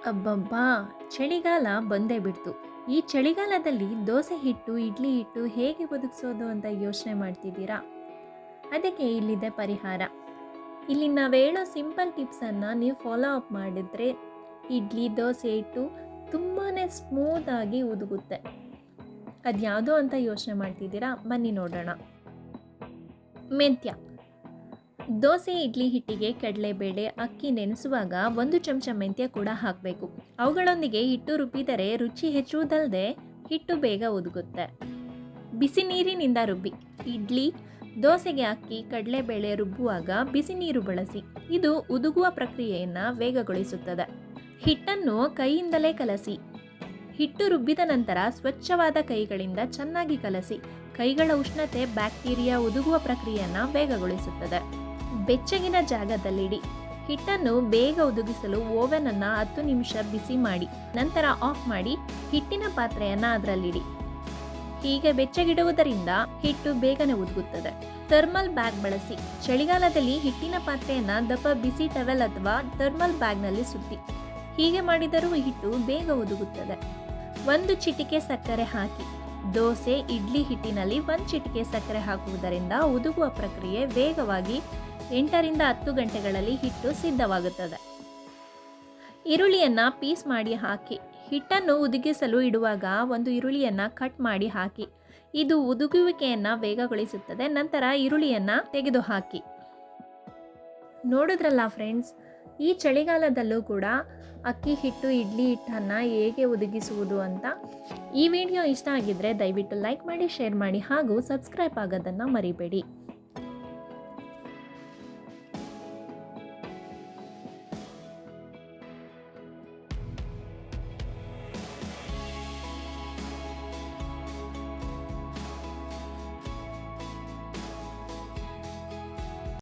ಅಬ್ಬಬ್ಬಾ! ಚಳಿಗಾಲ ಬಂದೇ ಬಿಡ್ತು. ಈ ಚಳಿಗಾಲದಲ್ಲಿ ದೋಸೆ ಹಿಟ್ಟು, ಇಡ್ಲಿ ಹಿಟ್ಟು ಹೇಗೆ ಬದುಕಿಸೋದು ಅಂತ ಯೋಚನೆ ಮಾಡ್ತಿದ್ದೀರಾ? ಅದಕ್ಕೆ ಇಲ್ಲಿದೆ ಪರಿಹಾರ. ಇಲ್ಲಿ ನಾವು ಹೇಳೋ ಸಿಂಪಲ್ ಟಿಪ್ಸನ್ನು ನೀವು ಫಾಲೋ ಅಪ್ ಮಾಡಿದ್ರೆ ಇಡ್ಲಿ, ದೋಸೆ ಹಿಟ್ಟು ತುಂಬಾ ಸ್ಮೂತಾಗಿ ಉದುಗುತ್ತೆ. ಅದ್ಯಾವುದು ಅಂತ ಯೋಚನೆ ಮಾಡ್ತಿದ್ದೀರಾ? ಬನ್ನಿ ನೋಡೋಣ. ಮೆಂತ್ಯ. ದೋಸೆ ಇಡ್ಲಿ ಹಿಟ್ಟಿಗೆ ಕಡಲೆಬೇಳೆ, ಅಕ್ಕಿ ನೆನೆಸುವಾಗ 1 ಚಮಚ ಮೆಂತ್ಯ ಕೂಡ ಹಾಕಬೇಕು. ಅವುಗಳೊಂದಿಗೆ ಹಿಟ್ಟು ರುಬ್ಬಿದರೆ ರುಚಿ ಹೆಚ್ಚುವುದಲ್ಲದೆ ಹಿಟ್ಟು ಬೇಗ ಉದುಗುತ್ತೆ. ಬಿಸಿ ನೀರಿನಿಂದ ರುಬ್ಬಿ. ಇಡ್ಲಿ, ದೋಸೆಗೆ ಅಕ್ಕಿ, ಕಡಲೆಬೇಳೆ ರುಬ್ಬುವಾಗ ಬಿಸಿ ನೀರು ಬಳಸಿ. ಇದು ಉದುಗುವ ಪ್ರಕ್ರಿಯೆಯನ್ನು ವೇಗಗೊಳಿಸುತ್ತದೆ. ಹಿಟ್ಟನ್ನು ಕೈಯಿಂದಲೇ ಕಲಸಿ. ಹಿಟ್ಟು ರುಬ್ಬಿದ ನಂತರ ಸ್ವಚ್ಛವಾದ ಕೈಗಳಿಂದ ಚೆನ್ನಾಗಿ ಕಲಸಿ. ಕೈಗಳ ಉಷ್ಣತೆ ಬ್ಯಾಕ್ಟೀರಿಯಾ ಉದುಗುವ ಪ್ರಕ್ರಿಯೆಯನ್ನು ವೇಗಗೊಳಿಸುತ್ತದೆ. ಬೆಚ್ಚಗಿನ ಜಾಗದಲ್ಲಿಡಿ. ಹಿಟ್ಟನ್ನು ಬೇಗ ಉದುಗಿಸಲು ಓವೆನನ್ನು 10 ನಿಮಿಷ ಬಿಸಿ ಮಾಡಿ. ನಂತರ ಆಫ್ ಮಾಡಿ ಹಿಟ್ಟಿನ ಪಾತ್ರೆಯನ್ನು ಅದರಲ್ಲಿಡಿ. ಹೀಗೆ ಬೆಚ್ಚಗಿಡುವುದರಿಂದ ಹಿಟ್ಟು ಬೇಗನೆ ಉದುಗುತ್ತದೆ. ಥರ್ಮಲ್ ಬ್ಯಾಗ್ ಬಳಸಿ. ಚಳಿಗಾಲದಲ್ಲಿ ಹಿಟ್ಟಿನ ಪಾತ್ರೆಯನ್ನು ದಪ್ಪ ಬಿಸಿ ಟವೆಲ್ ಅಥವಾ ಥರ್ಮಲ್ ಬ್ಯಾಗ್ನಲ್ಲಿ ಸುತ್ತಿ. ಹೀಗೆ ಮಾಡಿದರೂ ಹಿಟ್ಟು ಬೇಗ ಉದುಗುತ್ತದೆ. 1 ಚಿಟಿಕೆ ಸಕ್ಕರೆ ಹಾಕಿ. ದೋಸೆ, ಇಡ್ಲಿ ಹಿಟ್ಟಿನಲ್ಲಿ 1 ಚಿಟಿಕೆ ಸಕ್ಕರೆ ಹಾಕುವುದರಿಂದ ಉದುಗುವ ಪ್ರಕ್ರಿಯೆ ವೇಗವಾಗಿ 8 ರಿಂದ 10 ಗಂಟೆಗಳಲ್ಲಿ ಹಿಟ್ಟು ಸಿದ್ಧವಾಗುತ್ತದೆ. ಈರುಳ್ಳಿಯನ್ನು ಪೀಸ್ ಮಾಡಿ ಹಾಕಿ. ಹಿಟ್ಟನ್ನು ಉದುಗಿಸಲು ಇಡುವಾಗ 1 ಈರುಳ್ಳಿಯನ್ನು ಕಟ್ ಮಾಡಿ ಹಾಕಿ. ಇದು ಉದುಗುವಿಕೆಯನ್ನು ವೇಗಗೊಳಿಸುತ್ತದೆ. ನಂತರ ಈರುಳ್ಳಿಯನ್ನು ತೆಗೆದುಹಾಕಿ. ನೋಡಿದ್ರಲ್ಲ ಫ್ರೆಂಡ್ಸ್, ಈ ಚಳಿಗಾಲದಲ್ಲೂ ಕೂಡ ಅಕ್ಕಿ ಹಿಟ್ಟು, ಇಡ್ಲಿ ಹಿಟ್ಟನ್ನು ಹೇಗೆ ಉದುಗಿಸುವುದು ಅಂತ. ಈ ವಿಡಿಯೋ ಇಷ್ಟ ಆಗಿದ್ದರೆ ದಯವಿಟ್ಟು ಲೈಕ್ ಮಾಡಿ, ಶೇರ್ ಮಾಡಿ ಹಾಗೂ ಸಬ್ಸ್ಕ್ರೈಬ್ ಆಗೋದನ್ನು ಮರಿಬೇಡಿ.